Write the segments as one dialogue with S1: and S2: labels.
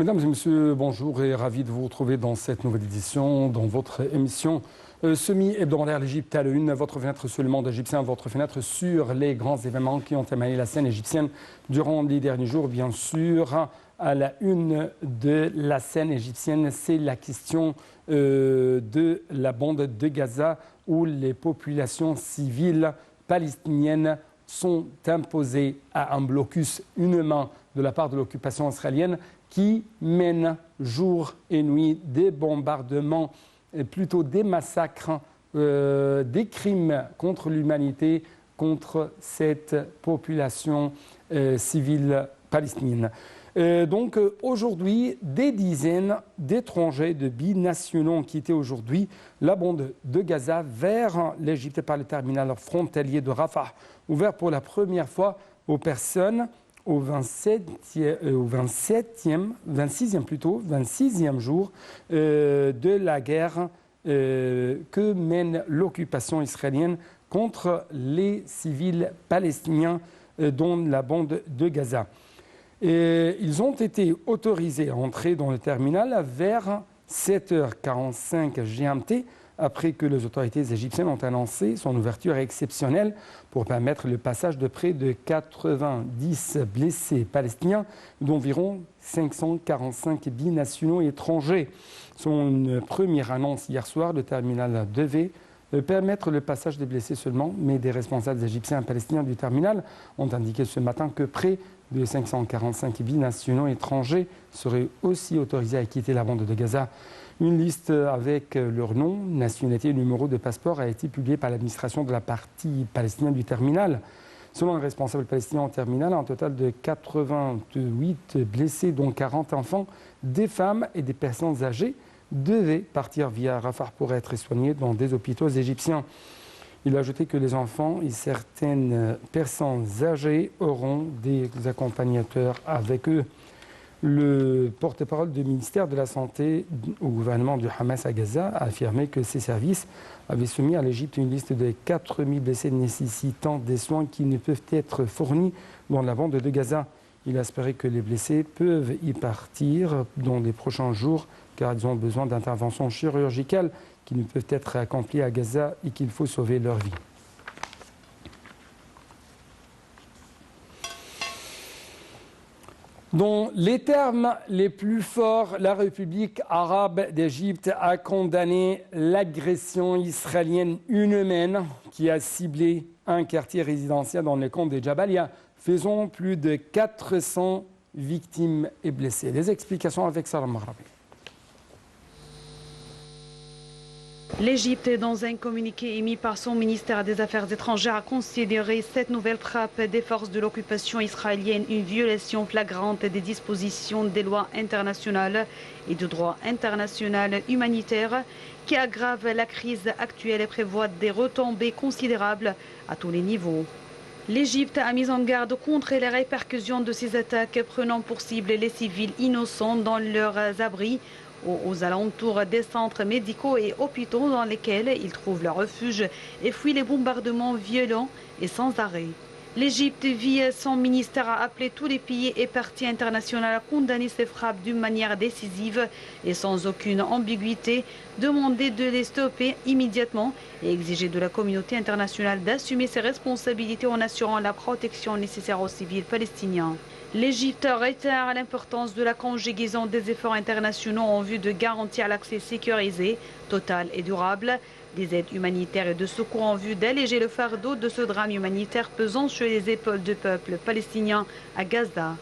S1: Mesdames et messieurs, bonjour et ravi de vous retrouver dans cette nouvelle édition, dans votre émission semi-hebdomadaire l'Égypte à la une, votre fenêtre sur le monde égyptien, votre fenêtre sur les grands événements qui ont émaillé la scène égyptienne durant les derniers jours. Bien sûr, à la une de la scène égyptienne, c'est la question de la bande de Gaza où les populations civiles palestiniennes sont imposées à un blocus humain de la part de l'occupation israélienne qui mène jour et nuit des bombardements, et plutôt des massacres, des crimes contre l'humanité, contre cette population civile palestinienne. Donc aujourd'hui, des dizaines d'étrangers de binationaux ont quitté aujourd'hui la bande de Gaza vers l'Égypte par le terminal frontalier de Rafah, ouvert pour la première fois aux personnes au 26e jour de la guerre que mène l'occupation israélienne contre les civils palestiniens dans la bande de Gaza. Et ils ont été autorisés à entrer dans le terminal vers 7h45 GMT, après que les autorités égyptiennes ont annoncé son ouverture exceptionnelle pour permettre le passage de près de 90 blessés palestiniens d'environ 545 binationaux étrangers. Selon une première annonce hier soir, le terminal devait permettre le passage des blessés seulement, mais des responsables égyptiens et palestiniens du terminal ont indiqué ce matin que près de 545 binationaux étrangers seraient aussi autorisés à quitter la bande de Gaza. Une liste avec leur nom, nationalité et numéro de passeport a été publiée par l'administration de la partie palestinienne du terminal. Selon un responsable palestinien en terminal, un total de 88 blessés, dont 40 enfants, des femmes et des personnes âgées, devaient partir via Rafah pour être soignés dans des hôpitaux égyptiens. Il a ajouté que les enfants et certaines personnes âgées auront des accompagnateurs avec eux. Le porte-parole du ministère de la Santé au gouvernement du Hamas à Gaza a affirmé que ses services avaient soumis à l'Égypte une liste de 4000 blessés nécessitant des soins qui ne peuvent être fournis dans la bande de Gaza. Il a espéré que les blessés peuvent y partir dans les prochains jours car ils ont besoin d'interventions chirurgicales qui ne peuvent être accomplies à Gaza et qu'il faut sauver leur vie. Dans les termes les plus forts, la République arabe d'Égypte a condamné l'agression israélienne inhumaine qui a ciblé un quartier résidentiel dans le camp de Jabalia, faisant plus de 400 victimes et blessés. Les explications avec Sarah Mahrabi.
S2: L'Égypte, dans un communiqué émis par son ministère des Affaires étrangères, a considéré cette nouvelle frappe des forces de l'occupation israélienne une violation flagrante des dispositions des lois internationales et du droit international humanitaire qui aggrave la crise actuelle et prévoit des retombées considérables à tous les niveaux. L'Égypte a mis en garde contre les répercussions de ces attaques, prenant pour cible les civils innocents dans leurs abris aux alentours des centres médicaux et hôpitaux dans lesquels ils trouvent leur refuge et fuient les bombardements violents et sans arrêt. L'Égypte, via son ministère, a appelé tous les pays et parties internationales à condamner ces frappes d'une manière décisive et sans aucune ambiguïté, demander de les stopper immédiatement et exiger de la communauté internationale d'assumer ses responsabilités en assurant la protection nécessaire aux civils palestiniens. L'Égypte réitère l'importance de la conjugaison des efforts internationaux en vue de garantir l'accès sécurisé, total et durable des aides humanitaires et de secours en vue d'alléger le fardeau de ce drame humanitaire pesant sur les épaules du peuple palestinien à Gaza.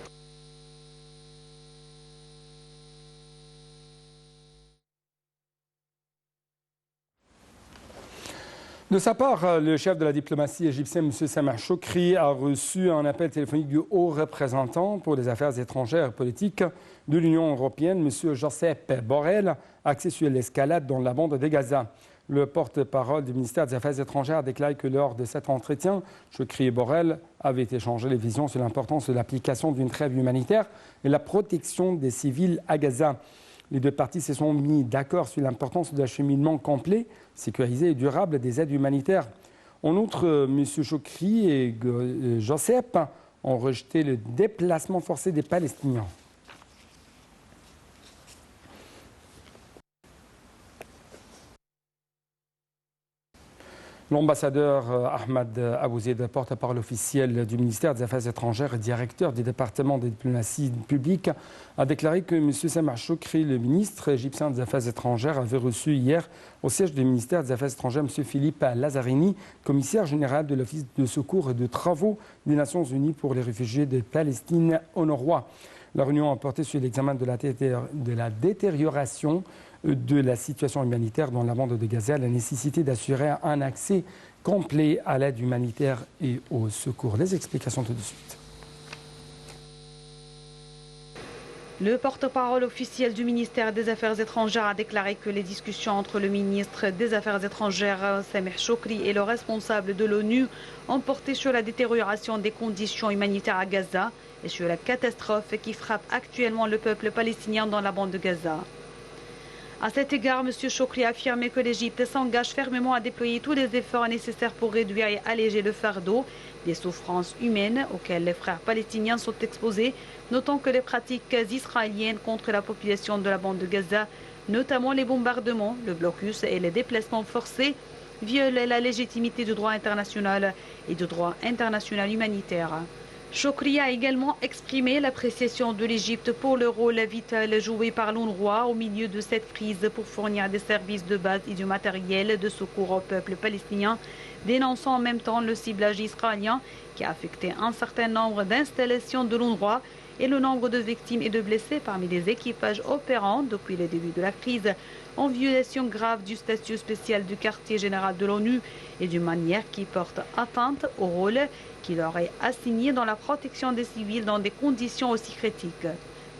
S1: De sa part, le chef de la diplomatie égyptienne, M. Sameh Choukri, a reçu un appel téléphonique du haut représentant pour les affaires étrangères et politiques de l'Union européenne, M. Josep Borrell, axé sur l'escalade dans la bande de Gaza. Le porte-parole du ministère des Affaires étrangères a déclaré que lors de cet entretien, Choukri et Borrell avaient échangé les visions sur l'importance de l'application d'une trêve humanitaire et la protection des civils à Gaza. Les deux parties se sont mis d'accord sur l'importance de l'acheminement complet, sécurisé et durable des aides humanitaires. En outre, M. Choukri et Josep ont rejeté le déplacement forcé des Palestiniens. L'ambassadeur Ahmed Abouzid, porte-parole officiel du ministère des Affaires étrangères et directeur du département de diplomatie publique, a déclaré que M. Samar Choukri, le ministre égyptien des Affaires étrangères, avait reçu hier au siège du ministère des Affaires étrangères M. Philippe Lazzarini, commissaire général de l'Office de secours et de travaux des Nations Unies pour les réfugiés de Palestine au Nord. La réunion a porté sur l'examen de la détérioration de la situation humanitaire dans la bande de Gaza, la nécessité d'assurer un accès complet à l'aide humanitaire et au secours. Les explications tout de suite.
S2: Le porte-parole officiel du ministère des Affaires étrangères a déclaré que les discussions entre le ministre des Affaires étrangères, Samar Choukri, et le responsable de l'ONU ont porté sur la détérioration des conditions humanitaires à Gaza et sur la catastrophe qui frappe actuellement le peuple palestinien dans la bande de Gaza. À cet égard, M. Choukri a affirmé que l'Égypte s'engage fermement à déployer tous les efforts nécessaires pour réduire et alléger le fardeau des souffrances humaines auxquelles les frères palestiniens sont exposés, notant que les pratiques israéliennes contre la population de la bande de Gaza, notamment les bombardements, le blocus et les déplacements forcés, violent la légitimité du droit international et du droit international humanitaire. Choukri a également exprimé l'appréciation de l'Égypte pour le rôle vital joué par l'UNRWA au milieu de cette crise pour fournir des services de base et du matériel de secours au peuple palestinien, dénonçant en même temps le ciblage israélien qui a affecté un certain nombre d'installations de l'UNRWA et le nombre de victimes et de blessés parmi les équipages opérants depuis le début de la crise, en violation grave du statut spécial du quartier général de l'ONU et d'une manière qui porte atteinte au rôle qui leur est assigné dans la protection des civils dans des conditions aussi critiques.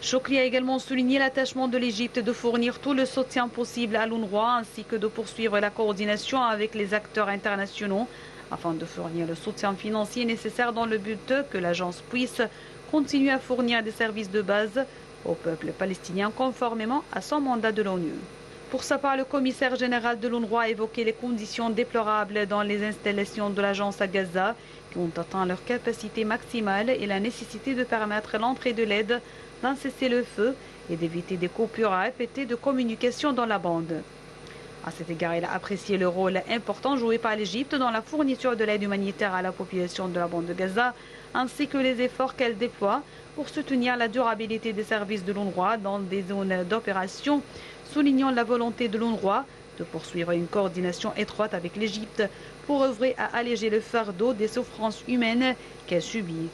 S2: Choukri a également souligné l'attachement de l'Égypte de fournir tout le soutien possible à l'UNRWA ainsi que de poursuivre la coordination avec les acteurs internationaux afin de fournir le soutien financier nécessaire dans le but que l'agence puisse continuer à fournir des services de base au peuple palestinien conformément à son mandat de l'ONU. Pour sa part, le commissaire général de l'UNRWA a évoqué les conditions déplorables dans les installations de l'agence à Gaza qui ont atteint leur capacité maximale et la nécessité de permettre l'entrée de l'aide, d'un cessez-le-feu et d'éviter des coupures répétées de communication dans la bande. À cet égard, il a apprécié le rôle important joué par l'Égypte dans la fourniture de l'aide humanitaire à la population de la bande de Gaza, ainsi que les efforts qu'elle déploie pour soutenir la durabilité des services de l'UNRWA dans des zones d'opération, soulignant la volonté de l'UNRWA de poursuivre une coordination étroite avec l'Égypte pour œuvrer à alléger le fardeau des souffrances humaines qu'elle subit.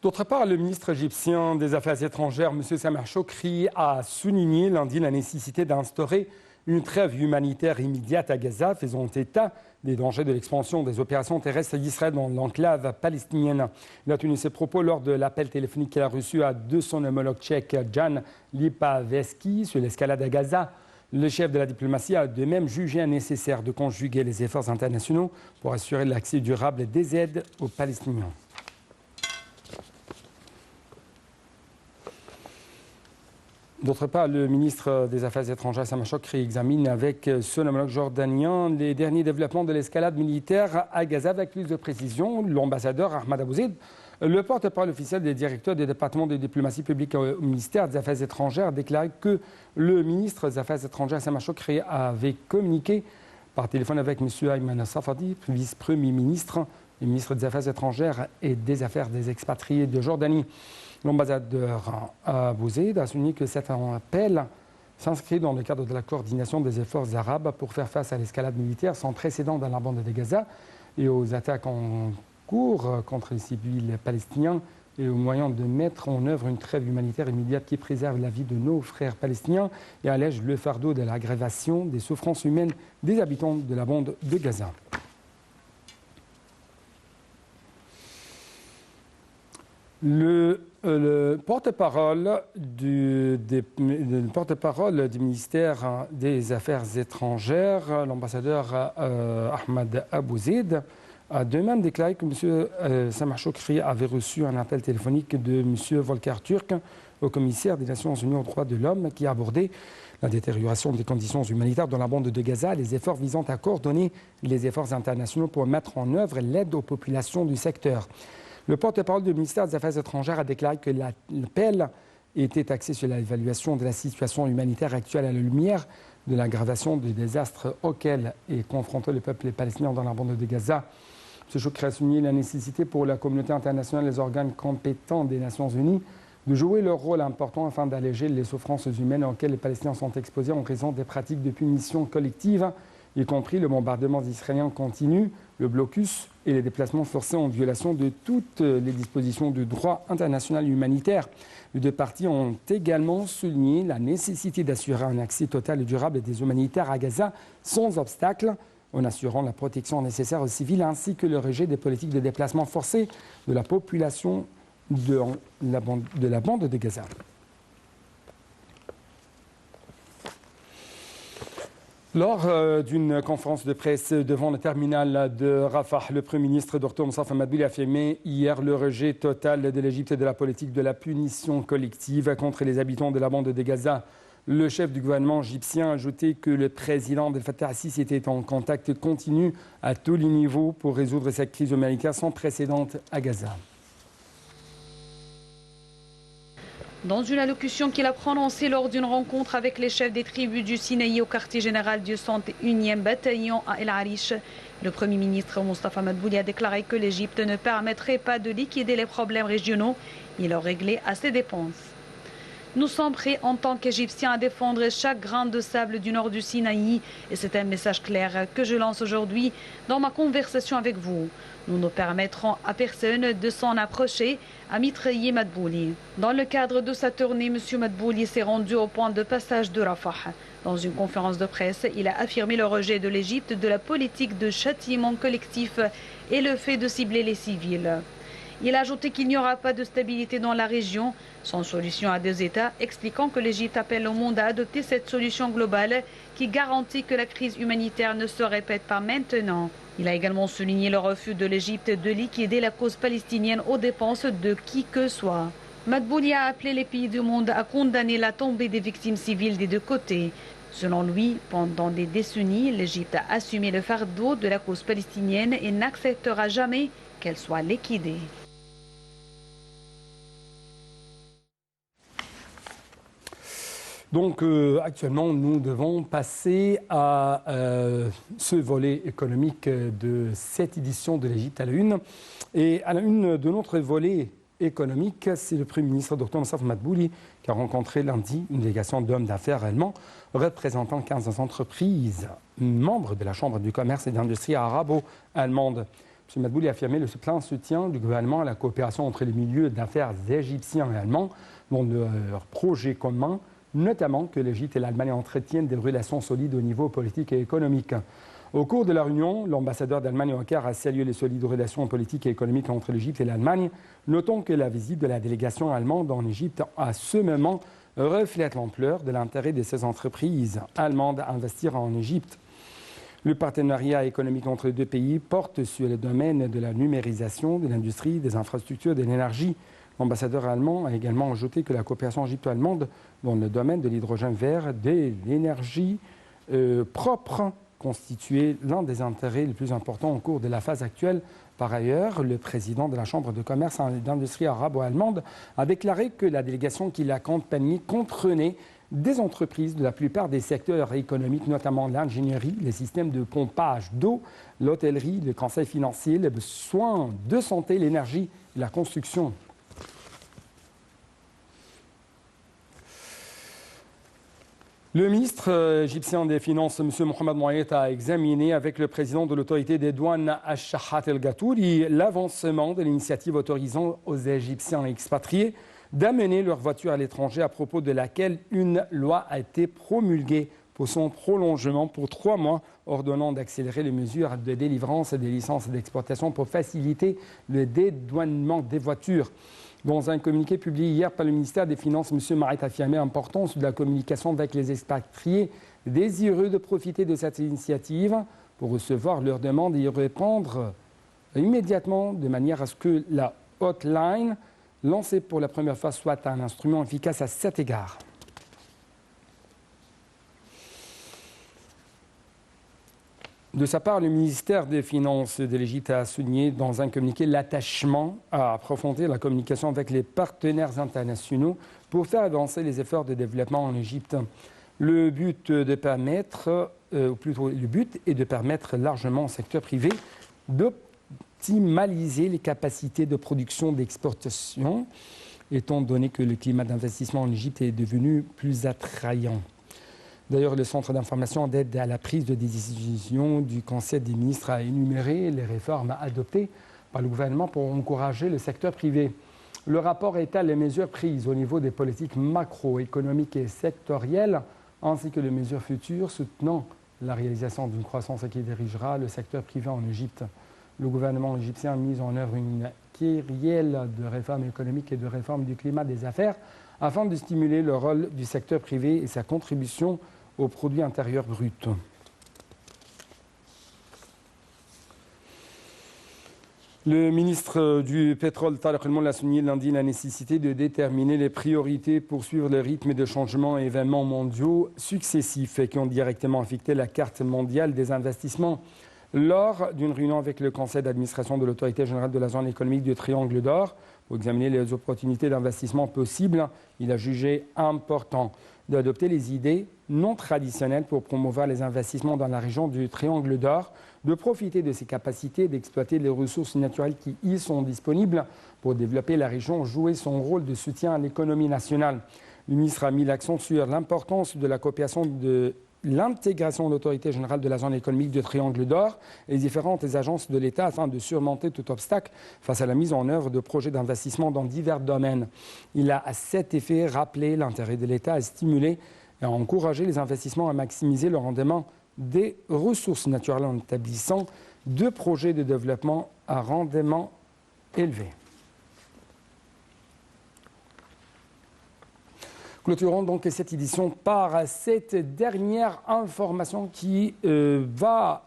S1: D'autre part, le ministre égyptien des Affaires étrangères, M. Samar Choukri, a souligné lundi la nécessité d'instaurer une trêve humanitaire immédiate à Gaza, faisant état des dangers de l'expansion des opérations terrestres d'Israël dans l'enclave palestinienne. Il a tenu ses propos lors de l'appel téléphonique qu'il a reçu de son homologue tchèque Jan Lipaveski sur l'escalade à Gaza. Le chef de la diplomatie a de même jugé nécessaire de conjuguer les efforts internationaux pour assurer l'accès durable des aides aux Palestiniens. D'autre part, le ministre des Affaires étrangères, Samar Choukri, examine avec son homologue jordanien les derniers développements de l'escalade militaire à Gaza avec plus de précision. L'ambassadeur Ahmed Abouzid, le porte-parole officiel des directeurs des départements de diplomatie publique au ministère des Affaires étrangères, a déclaré que le ministre des Affaires étrangères, Samar Choukri, avait communiqué par téléphone avec M. Ayman Safadi, vice-premier ministre et ministre des Affaires étrangères et des Affaires des expatriés de Jordanie. L'ambassadeur Abouzid a souligné que cet appel s'inscrit dans le cadre de la coordination des efforts arabes pour faire face à l'escalade militaire sans précédent dans la bande de Gaza et aux attaques en cours contre les civils palestiniens et au moyen de mettre en œuvre une trêve humanitaire immédiate qui préserve la vie de nos frères palestiniens et allège le fardeau de l'aggravation des souffrances humaines des habitants de la bande de Gaza. Le porte-parole du ministère des Affaires étrangères, l'ambassadeur Ahmed Abouzid, a de même déclaré que M. Samar Choukri avait reçu un appel téléphonique de M. Volker Turk, au commissaire des Nations Unies aux droits de l'homme, qui a abordé la détérioration des conditions humanitaires dans la bande de Gaza, les efforts visant à coordonner les efforts internationaux pour mettre en œuvre l'aide aux populations du secteur. Le porte-parole du ministère des Affaires étrangères a déclaré que l'appel était axé sur l'évaluation de la situation humanitaire actuelle à la lumière de l'aggravation des désastres auxquels est confronté le peuple palestinien dans la bande de Gaza. Ce choc a souligné la nécessité pour la communauté internationale et les organes compétents des Nations Unies de jouer leur rôle important afin d'alléger les souffrances humaines auxquelles les Palestiniens sont exposés en raison des pratiques de punition collective, y compris le bombardement israélien continu, le blocus et les déplacements forcés en violation de toutes les dispositions du droit international humanitaire. Les deux parties ont également souligné la nécessité d'assurer un accès total et durable des humanitaires à Gaza sans obstacle, en assurant la protection nécessaire aux civils ainsi que le rejet des politiques de déplacement forcé de la population de la bande de Gaza. Lors d'une conférence de presse devant le terminal de Rafah, le Premier ministre Dr Moustafa Madbouli a affirmé hier le rejet total de l'Égypte et de la politique de la punition collective contre les habitants de la bande de Gaza. Le chef du gouvernement égyptien a ajouté que le président Abdel Fattah al-Sisi était en contact continu à tous les niveaux pour résoudre cette crise humanitaire sans précédent à Gaza.
S2: Dans une allocution qu'il a prononcée lors d'une rencontre avec les chefs des tribus du Sinaï au quartier général du 101e bataillon à El Arish, le Premier ministre Moustafa Madbouli a déclaré que l'Égypte ne permettrait pas de liquider les problèmes régionaux et les régler à ses dépenses. Nous sommes prêts en tant qu'Égyptiens à défendre chaque grain de sable du nord du Sinaï et c'est un message clair que je lance aujourd'hui dans ma conversation avec vous. Nous ne permettrons à personne de s'en approcher, a mitraillé Madbouli. Dans le cadre de sa tournée, M. Madbouli s'est rendu au point de passage de Rafah. Dans une conférence de presse, il a affirmé le rejet de l'Égypte de la politique de châtiment collectif et le fait de cibler les civils. Il a ajouté qu'il n'y aura pas de stabilité dans la région sans solution à deux États, expliquant que l'Égypte appelle au monde à adopter cette solution globale qui garantit que la crise humanitaire ne se répète pas maintenant. Il a également souligné le refus de l'Égypte de liquider la cause palestinienne aux dépenses de qui que soit. Madbouli a appelé les pays du monde à condamner la tombée des victimes civiles des deux côtés. Selon lui, pendant des décennies, l'Égypte a assumé le fardeau de la cause palestinienne et n'acceptera jamais qu'elle soit liquidée.
S1: Donc actuellement, nous devons passer à ce volet économique de cette édition de l'Égypte à la une. Et à la une de notre volet économique, c'est le Premier ministre Dr Moustafa Madbouli qui a rencontré lundi une délégation d'hommes d'affaires allemands représentant 15 entreprises, membres de la Chambre du commerce et d'industrie arabo-allemande. M. Madbouli a affirmé le plein soutien du gouvernement à la coopération entre les milieux d'affaires égyptiens et allemands dans leur projet commun, notamment que l'Égypte et l'Allemagne entretiennent des relations solides au niveau politique et économique. Au cours de la réunion, l'ambassadeur d'Allemagne au Caire a salué les solides relations politiques et économiques entre l'Égypte et l'Allemagne. Notons que la visite de la délégation allemande en Égypte à ce moment reflète l'ampleur de l'intérêt de ces entreprises allemandes à investir en Égypte. Le partenariat économique entre les deux pays porte sur le domaine de la numérisation, de l'industrie, des infrastructures, de l'énergie. L'ambassadeur allemand a également ajouté que la coopération égypto-allemande dans le domaine de l'hydrogène vert, de l'énergie propre, constituait l'un des intérêts les plus importants au cours de la phase actuelle. Par ailleurs, le président de la Chambre de commerce et d'industrie arabo-allemande a déclaré que la délégation qui l'accompagnait comprenait des entreprises de la plupart des secteurs économiques, notamment l'ingénierie, les systèmes de pompage d'eau, l'hôtellerie, le conseil financier, les soins de santé, l'énergie et la construction. Le ministre égyptien des Finances, M. Mohamed Moayet, a examiné avec le président de l'autorité des douanes, Al-Shahat El-Gatouri, l'avancement de l'initiative autorisant aux Égyptiens expatriés d'amener leur voiture à l'étranger, à propos de laquelle une loi a été promulguée pour son prolongement pour 3 mois, ordonnant d'accélérer les mesures de délivrance des licences d'exportation pour faciliter le dédouanement des voitures. Dans un communiqué publié hier par le ministère des Finances, M. Moayet a affirmé l'importance de la communication avec les expatriés désireux de profiter de cette initiative pour recevoir leurs demandes et y répondre immédiatement de manière à ce que la hotline lancée pour la première fois soit un instrument efficace à cet égard. De sa part, le ministère des Finances de l'Égypte a souligné dans un communiqué l'attachement à approfondir la communication avec les partenaires internationaux pour faire avancer les efforts de développement en Égypte. Le but est de permettre largement au secteur privé d'optimaliser les capacités de production d'exportation, étant donné que le climat d'investissement en Égypte est devenu plus attrayant. D'ailleurs, le Centre d'information d'aide à la prise de décision du Conseil des ministres a énuméré les réformes adoptées par le gouvernement pour encourager le secteur privé. Le rapport étale les mesures prises au niveau des politiques macroéconomiques et sectorielles, ainsi que les mesures futures soutenant la réalisation d'une croissance qui dirigera le secteur privé en Égypte. Le gouvernement égyptien a mis en œuvre une kyrielle de réformes économiques et de réformes du climat des affaires afin de stimuler le rôle du secteur privé et sa contribution au produit intérieur brut. Le ministre du Pétrole, Tariq El Molla, a souligné lundi la nécessité de déterminer les priorités pour suivre le rythme de changements et événements mondiaux successifs qui ont directement affecté la carte mondiale des investissements. Lors d'une réunion avec le conseil d'administration de l'autorité générale de la zone économique du Triangle d'Or, pour examiner les opportunités d'investissement possibles, il a jugé important d'adopter les idées non traditionnelles pour promouvoir les investissements dans la région du Triangle d'Or, de profiter de ses capacités d'exploiter les ressources naturelles qui y sont disponibles pour développer la région, jouer son rôle de soutien à l'économie nationale. Le ministre a mis l'accent sur l'importance de la coopération de l'intégration de l'autorité générale de la zone économique du Triangle d'Or et les différentes agences de l'État afin de surmonter tout obstacle face à la mise en œuvre de projets d'investissement dans divers domaines. Il a à cet effet rappelé l'intérêt de l'État à stimuler et à encourager les investissements à maximiser le rendement des ressources naturelles en établissant deux projets de développement à rendement élevé. Clôturons donc cette édition par cette dernière information qui va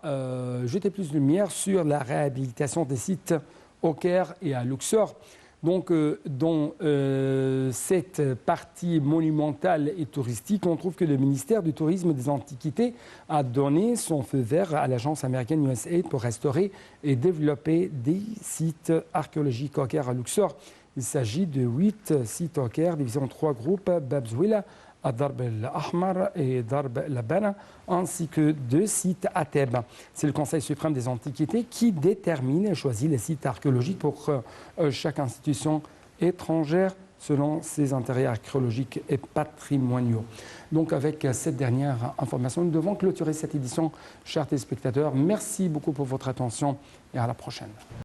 S1: jeter plus de lumière sur la réhabilitation des sites au Caire et à Luxor. Donc, dans cette partie monumentale et touristique, on trouve que le ministère du Tourisme et des Antiquités a donné son feu vert à l'agence américaine USAID pour restaurer et développer des sites archéologiques au Caire à Luxor. Il s'agit de 8 sites au Caire, divisés en 3 groupes, Bab Zouila, Darb el-Ahmar et Darb el-Labana, ainsi que 2 sites à Thèbes. C'est le Conseil suprême des Antiquités qui détermine et choisit les sites archéologiques pour chaque institution étrangère selon ses intérêts archéologiques et patrimoniaux. Donc avec cette dernière information, nous devons clôturer cette édition, chers téléspectateurs. Merci beaucoup pour votre attention et à la prochaine.